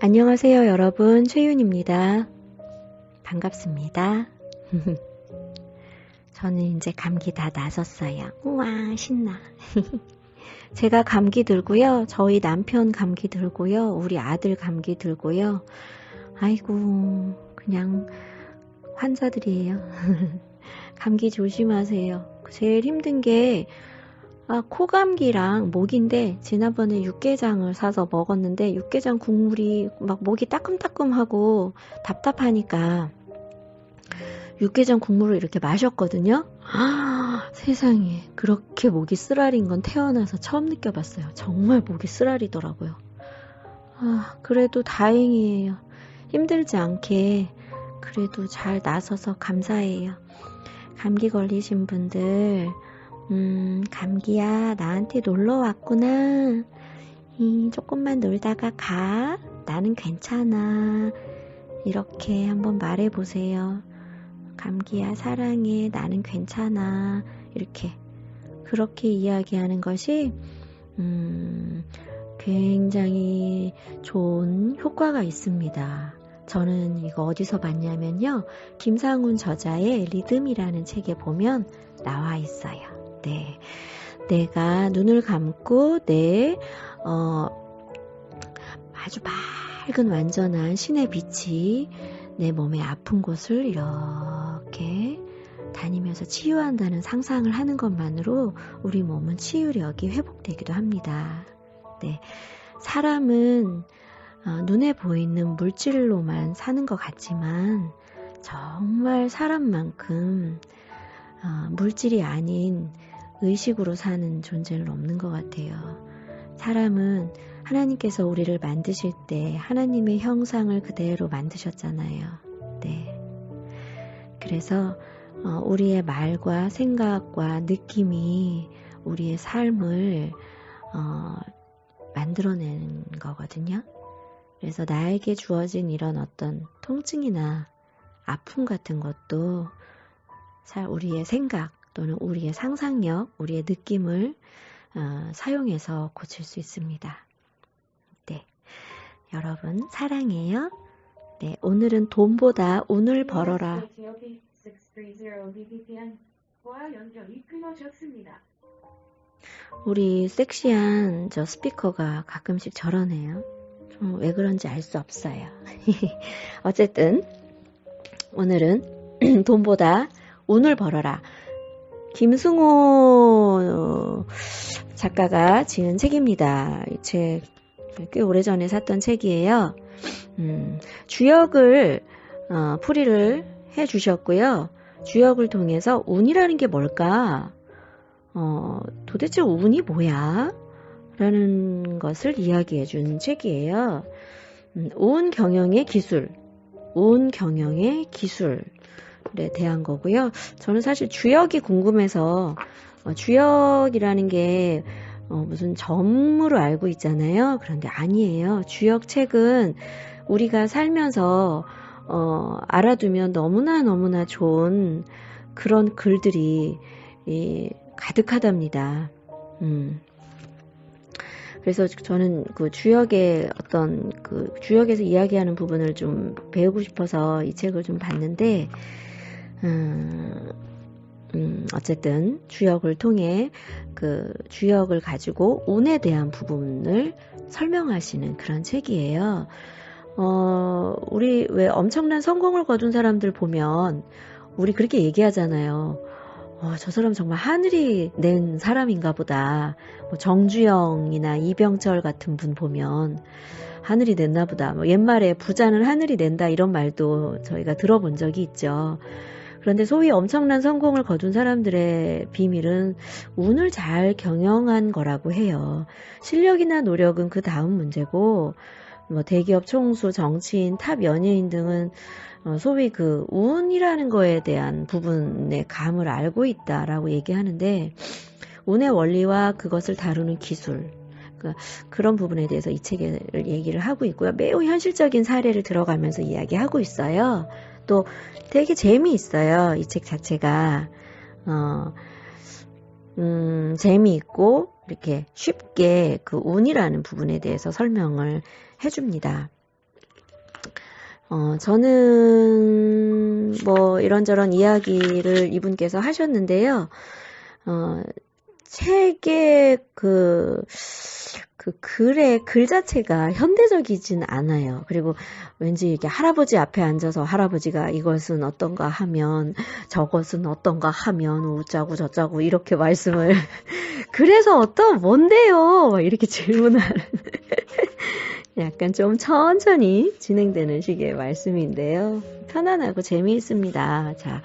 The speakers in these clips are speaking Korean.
안녕하세요, 여러분. 최윤입니다. 반갑습니다. 저는 이제 감기 다 나섰어요. 우와, 신나. 제가 감기 들고요. 저희 남편 감기 들고요. 우리 아들 감기 들고요. 아이고, 그냥 환자들이에요. 감기 조심하세요. 제일 힘든 게 코감기랑 목인데 지난번에 육개장을 사서 먹었는데 육개장 국물이 막 목이 따끔따끔하고 답답하니까 육개장 국물을 이렇게 마셨거든요. 세상에 그렇게 목이 쓰라린 건 태어나서 처음 느껴봤어요. 정말 목이 쓰라리더라고요. 그래도 다행이에요. 힘들지 않게 그래도 잘 나서서 감사해요. 감기 걸리신 분들 감기야, 나한테 놀러 왔구나. 조금만 놀다가 가. 나는 괜찮아. 이렇게 한번 말해보세요. 감기야, 사랑해. 나는 괜찮아. 이렇게. 그렇게 이야기하는 것이, 굉장히 좋은 효과가 있습니다. 저는 이거 어디서 봤냐면요. 김상훈 저자의 리듬이라는 책에 보면 나와 있어요. 네, 내가 눈을 감고 아주 맑은 완전한 신의 빛이 내 몸의 아픈 곳을 이렇게 다니면서 치유한다는 상상을 하는 것만으로 우리 몸은 치유력이 회복되기도 합니다. 네, 사람은 눈에 보이는 물질로만 사는 것 같지만 정말 사람만큼 물질이 아닌 의식으로 사는 존재는 없는 것 같아요. 사람은 하나님께서 우리를 만드실 때 하나님의 형상을 그대로 만드셨잖아요. 네. 그래서 우리의 말과 생각과 느낌이 우리의 삶을 만들어내는 거거든요. 그래서 나에게 주어진 이런 어떤 통증이나 아픔 같은 것도 우리의 생각 또는 우리의 상상력, 우리의 느낌을 사용해서 고칠 수 있습니다. 네, 여러분 사랑해요. 네, 오늘은 돈보다 운을 벌어라. 우리 섹시한 저 스피커가 가끔씩 저러네요. 좀 왜 그런지 알 수 없어요. 어쨌든 오늘은 돈보다 운을 벌어라. 김승호 작가가 지은 책입니다. 이 책 꽤 오래전에 샀던 책이에요. 주역을 풀이를 해주셨고요. 주역을 통해서 운이라는 게 뭘까? 도대체 운이 뭐야? 라는 것을 이야기해 준 책이에요. 운 경영의 기술, 운 경영의 기술에 대한 거고요. 저는 사실 주역이 궁금해서 주역이라는 게 무슨 점으로 알고 있잖아요. 그런데 아니에요. 주역 책은 우리가 살면서 알아두면 너무나 좋은 그런 글들이 가득하답니다. 그래서 저는 그 주역의 어떤 그 주역에서 이야기하는 부분을 좀 배우고 싶어서 이 책을 좀 봤는데, 어쨌든 주역을 통해 그 주역을 가지고 운에 대한 부분을 설명하시는 그런 책이에요. 우리 왜 엄청난 성공을 거둔 사람들 보면 우리 그렇게 얘기하잖아요. 저 사람 정말 하늘이 낸 사람인가 보다. 뭐 정주영이나 이병철 같은 분 보면 하늘이 냈나 보다. 뭐 옛말에 부자는 하늘이 낸다 이런 말도 저희가 들어본 적이 있죠. 그런데 소위 엄청난 성공을 거둔 사람들의 비밀은 운을 잘 경영한 거라고 해요. 실력이나 노력은 그 다음 문제고, 뭐 대기업 총수, 정치인, 탑 연예인 등은 소위 그 운이라는 거에 대한 부분의 감을 알고 있다라고 얘기하는데, 운의 원리와 그것을 다루는 기술, 그런 부분에 대해서 이 책을 얘기를 하고 있고요. 매우 현실적인 사례를 들어가면서 이야기하고 있어요. 또 되게 재미있어요. 이 책 자체가 재미있고 이렇게 쉽게 그 운이라는 부분에 대해서 설명을 해줍니다. 저는 뭐 이런저런 이야기를 이분께서 하셨는데요. 책의 글 자체가 현대적이진 않아요. 그리고 왠지 이렇게 할아버지 앞에 앉아서 할아버지가 이것은 어떤가 하면 저것은 어떤가 하면 우짜고 저짜고 이렇게 말씀을 그래서 뭔데요? 이렇게 질문하는 약간 좀 천천히 진행되는 식의 말씀인데요. 편안하고 재미있습니다. 자,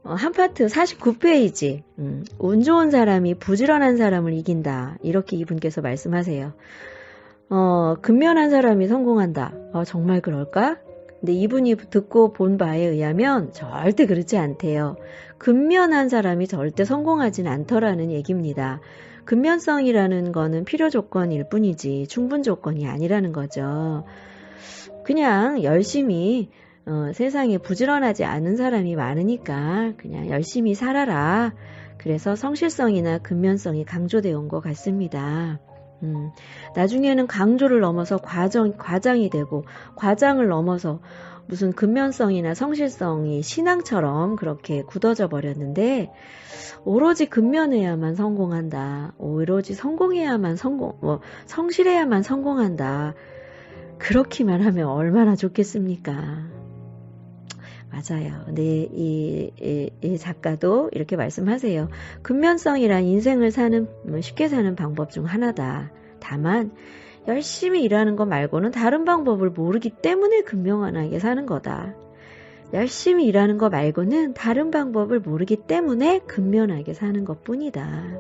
한 파트 49페이지. 운 좋은 사람이 부지런한 사람을 이긴다. 이렇게 이분께서 말씀하세요. 근면한 사람이 성공한다. 정말 그럴까? 근데 이분이 듣고 본 바에 의하면 절대 그렇지 않대요. 근면한 사람이 절대 성공하진 않더라는 얘기입니다. 근면성이라는 거는 필요 조건일 뿐이지 충분 조건이 아니라는 거죠. 그냥 열심히 세상에 부지런하지 않은 사람이 많으니까 그냥 열심히 살아라. 그래서 성실성이나 근면성이 강조되어 온 것 같습니다. 나중에는 강조를 넘어서 과장이 되고 과장을 넘어서 무슨 근면성이나 성실성이 신앙처럼 그렇게 굳어져 버렸는데 오로지 근면해야만 성공한다. 오로지 성실해야만 성공한다. 그렇기만 하면 얼마나 좋겠습니까? 맞아요. 근데 이 작가도 이렇게 말씀하세요. 근면성이란 인생을 쉽게 사는 방법 중 하나다. 다만 열심히 일하는 것 말고는 다른 방법을 모르기 때문에 근면하게 사는 거다. 열심히 일하는 것 말고는 다른 방법을 모르기 때문에 근면하게 사는 것뿐이다.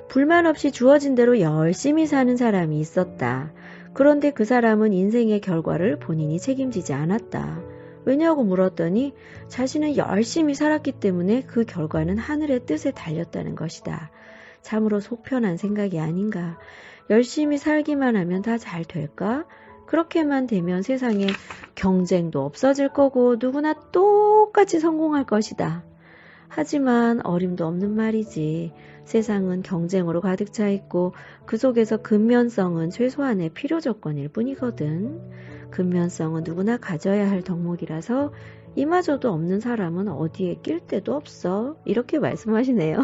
불만 없이 주어진 대로 열심히 사는 사람이 있었다. 그런데 그 사람은 인생의 결과를 본인이 책임지지 않았다. 왜냐고 물었더니 자신은 열심히 살았기 때문에 그 결과는 하늘의 뜻에 달렸다는 것이다. 참으로 속편한 생각이 아닌가. 열심히 살기만 하면 다 잘 될까? 그렇게만 되면 세상에 경쟁도 없어질 거고 누구나 똑같이 성공할 것이다. 하지만 어림도 없는 말이지. 세상은 경쟁으로 가득 차 있고 그 속에서 근면성은 최소한의 필요 조건일 뿐이거든. 근면성은 누구나 가져야 할 덕목이라서 이마저도 없는 사람은 어디에 낄 데도 없어. 이렇게 말씀하시네요.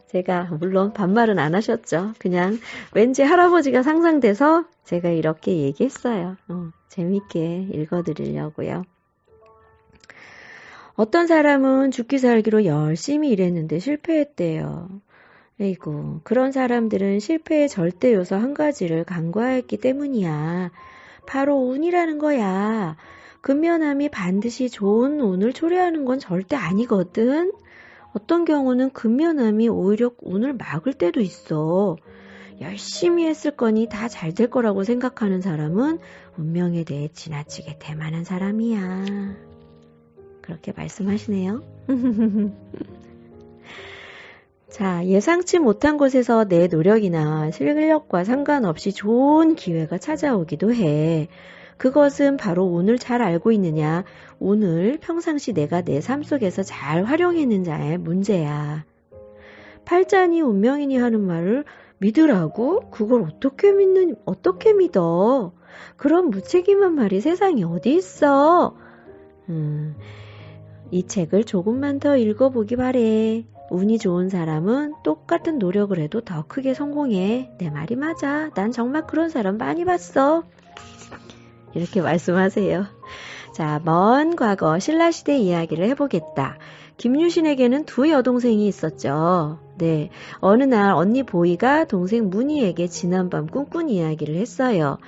제가 물론 반말은 안 하셨죠. 그냥 왠지 할아버지가 상상돼서 제가 이렇게 얘기했어요. 재밌게 읽어드리려고요. 어떤 사람은 죽기 살기로 열심히 일했는데 실패했대요. 에이구, 그런 사람들은 실패의 절대 요소 한 가지를 간과했기 때문이야. 바로 운이라는 거야. 근면함이 반드시 좋은 운을 초래하는 건 절대 아니거든. 어떤 경우는 근면함이 오히려 운을 막을 때도 있어. 열심히 했을 거니 다 잘 될 거라고 생각하는 사람은 운명에 대해 지나치게 대만한 사람이야. 그렇게 말씀하시네요. 자, 예상치 못한 곳에서 내 노력이나 실력과 상관없이 좋은 기회가 찾아오기도 해. 그것은 바로 운을 잘 알고 있느냐, 운을 평상시 내가 내 삶 속에서 잘 활용했느냐의 문제야. 팔자니 운명이니 하는 말을 믿으라고? 그걸 어떻게 믿어? 그런 무책임한 말이 세상에 어디 있어? 이 책을 조금만 더 읽어보기 바래. 운이 좋은 사람은 똑같은 노력을 해도 더 크게 성공해. 내 말이 맞아. 난 정말 그런 사람 많이 봤어. 이렇게 말씀하세요. 자, 먼 과거 신라시대 이야기를 해보겠다. 김유신에게는 두 여동생이 있었죠. 네, 어느 날 언니 보이가 동생 문희에게 지난밤 꿈꾼 이야기를 했어요.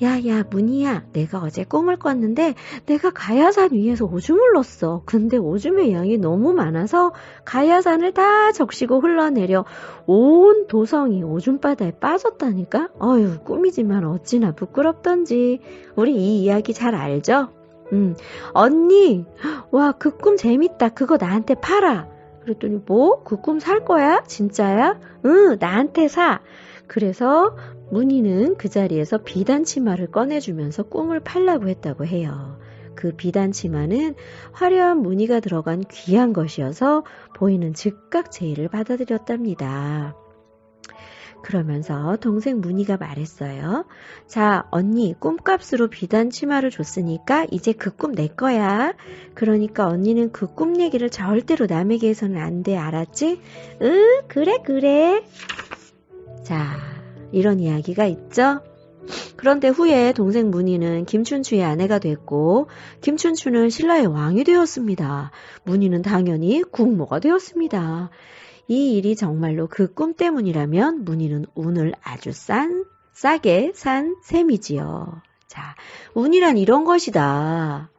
야야 문희야, 내가 어제 꿈을 꿨는데 내가 가야산 위에서 오줌을 넣었어. 근데 오줌의 양이 너무 많아서 가야산을 다 적시고 흘러내려 온 도성이 오줌바다에 빠졌다니까? 어휴, 꿈이지만 어찌나 부끄럽던지. 우리 이 이야기 잘 알죠? 언니, 와, 그 꿈 재밌다. 그거 나한테 팔아. 그랬더니 뭐? 그 꿈 살 거야? 진짜야? 응, 나한테 사. 그래서 문희는 그 자리에서 비단치마를 꺼내주면서 꿈을 팔라고 했다고 해요. 그 비단치마는 화려한 무늬가 들어간 귀한 것이어서 보이는 즉각 제의를 받아들였답니다. 그러면서 동생 문희가 말했어요. 자, 언니 꿈값으로 비단 치마를 줬으니까 이제 그 꿈 내 거야. 그러니까 언니는 그 꿈 얘기를 절대로 남에게 해서는 안 돼. 알았지? 그래 그래. 자, 이런 이야기가 있죠. 그런데 후에 동생 문희는 김춘추의 아내가 됐고 김춘추는 신라의 왕이 되었습니다. 문희는 당연히 국모가 되었습니다. 이 일이 정말로 그 꿈 때문이라면 문희는 운을 아주 싸게 산 셈이지요. 자, 운이란 이런 것이다.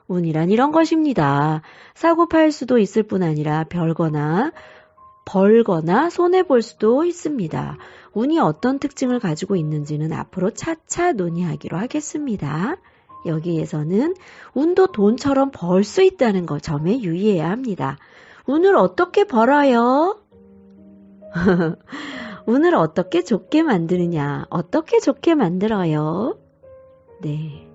운이란 이런 것입니다. 사고 팔 수도 있을 뿐 아니라 벌거나 손해볼 수도 있습니다. 운이 어떤 특징을 가지고 있는지는 앞으로 차차 논의하기로 하겠습니다. 여기에서는 운도 돈처럼 벌 수 있다는 것 점에 유의해야 합니다. 운을 어떻게 벌어요? 운을 어떻게 좋게 만드느냐? 어떻게 좋게 만들어요? 네.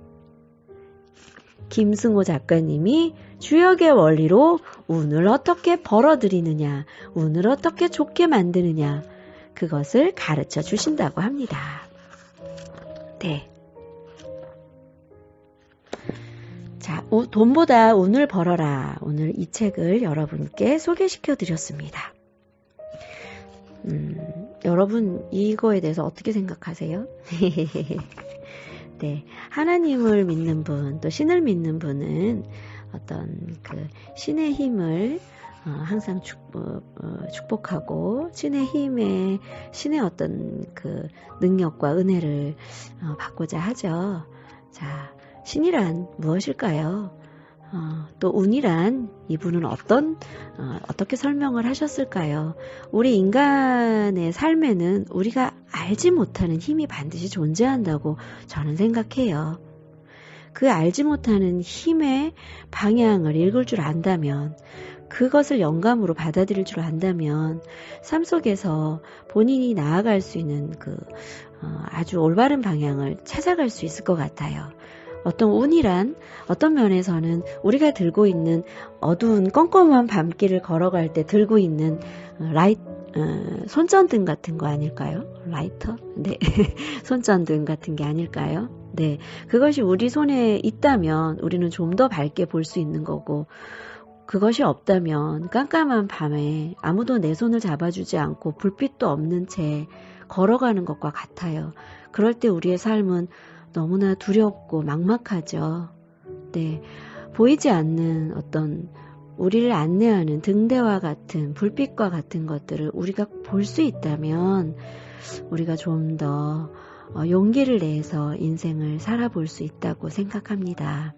김승호 작가님이 주역의 원리로 운을 어떻게 벌어들이느냐, 운을 어떻게 좋게 만드느냐, 그것을 가르쳐 주신다고 합니다. 네. 자, 돈보다 운을 벌어라. 오늘 이 책을 여러분께 소개시켜 드렸습니다. 여러분 이거에 대해서 어떻게 생각하세요? 네, 하나님을 믿는 분, 또 신을 믿는 분은 어떤 그 신의 힘을 항상 축복하고 신의 어떤 그 능력과 은혜를 받고자 하죠. 자, 신이란 무엇일까요? 또 운이란 이분은 어떻게 설명을 하셨을까요? 우리 인간의 삶에는 우리가 알지 못하는 힘이 반드시 존재한다고 저는 생각해요. 그 알지 못하는 힘의 방향을 읽을 줄 안다면, 그것을 영감으로 받아들일 줄 안다면 삶 속에서 본인이 나아갈 수 있는 아주 올바른 방향을 찾아갈 수 있을 것 같아요. 어떤 운이란 어떤 면에서는 우리가 들고 있는 어두운 껌껌한 밤길을 걸어갈 때 들고 있는 손전등 같은 거 아닐까요? 라이터? 네. 손전등 같은 게 아닐까요? 네. 그것이 우리 손에 있다면 우리는 좀 더 밝게 볼 수 있는 거고, 그것이 없다면 깜깜한 밤에 아무도 내 손을 잡아주지 않고 불빛도 없는 채 걸어가는 것과 같아요. 그럴 때 우리의 삶은 너무나 두렵고 막막하죠. 네. 보이지 않는 어떤 우리를 안내하는 등대와 같은 불빛과 같은 것들을 우리가 볼 수 있다면 우리가 좀 더 용기를 내서 인생을 살아볼 수 있다고 생각합니다.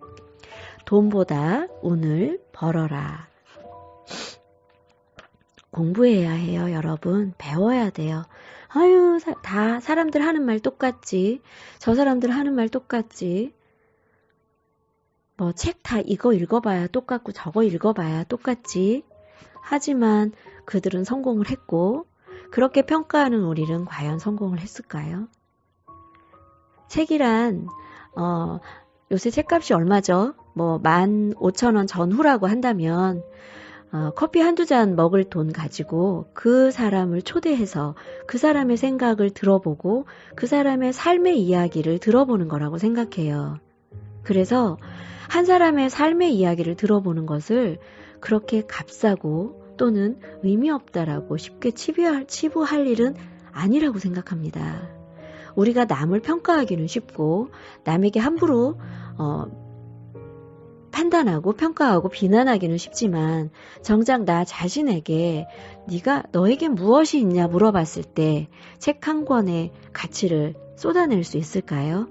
돈보다 운을 벌어라. 공부해야 해요, 여러분. 배워야 돼요. 아유, 다 사람들 하는 말 똑같지. 저 사람들 하는 말 똑같지. 뭐 책 다 이거 읽어봐야 똑같고 저거 읽어봐야 똑같지. 하지만 그들은 성공을 했고, 그렇게 평가하는 우리는 과연 성공을 했을까요? 책이란 요새 책값이 얼마죠? 뭐 15,000원 전후라고 한다면 커피 한두 잔 먹을 돈 가지고 그 사람을 초대해서 그 사람의 생각을 들어보고 그 사람의 삶의 이야기를 들어보는 거라고 생각해요. 그래서 한 사람의 삶의 이야기를 들어보는 것을 그렇게 값싸고 또는 의미 없다라고 쉽게 치부할 일은 아니라고 생각합니다. 우리가 남을 평가하기는 쉽고 남에게 함부로 판단하고 평가하고 비난하기는 쉽지만 정작 나 자신에게 너에게 무엇이 있냐 물어봤을 때 책 한 권의 가치를 쏟아낼 수 있을까요?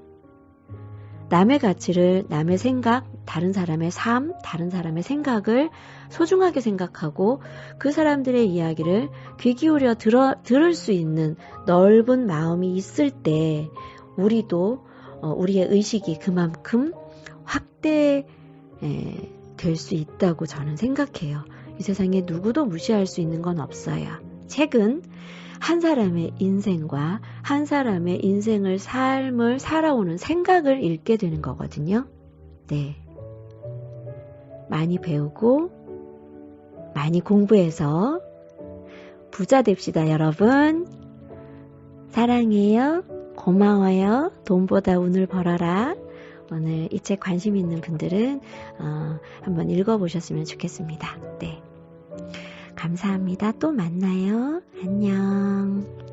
남의 가치를, 남의 생각, 다른 사람의 삶, 다른 사람의 생각을 소중하게 생각하고 그 사람들의 이야기를 귀 기울여 들을 수 있는 넓은 마음이 있을 때 우리도 우리의 의식이 그만큼 확대될 수 있다고 저는 생각해요. 이 세상에 누구도 무시할 수 있는 건 없어요. 책은 한 사람의 인생과 한 사람의 삶을 살아오는 생각을 읽게 되는 거거든요. 네. 많이 배우고 많이 공부해서 부자 됩시다, 여러분. 사랑해요. 고마워요. 돈보다 운을 벌어라. 오늘 이 책 관심 있는 분들은 한번 읽어보셨으면 좋겠습니다. 네. 감사합니다. 또 만나요. 안녕.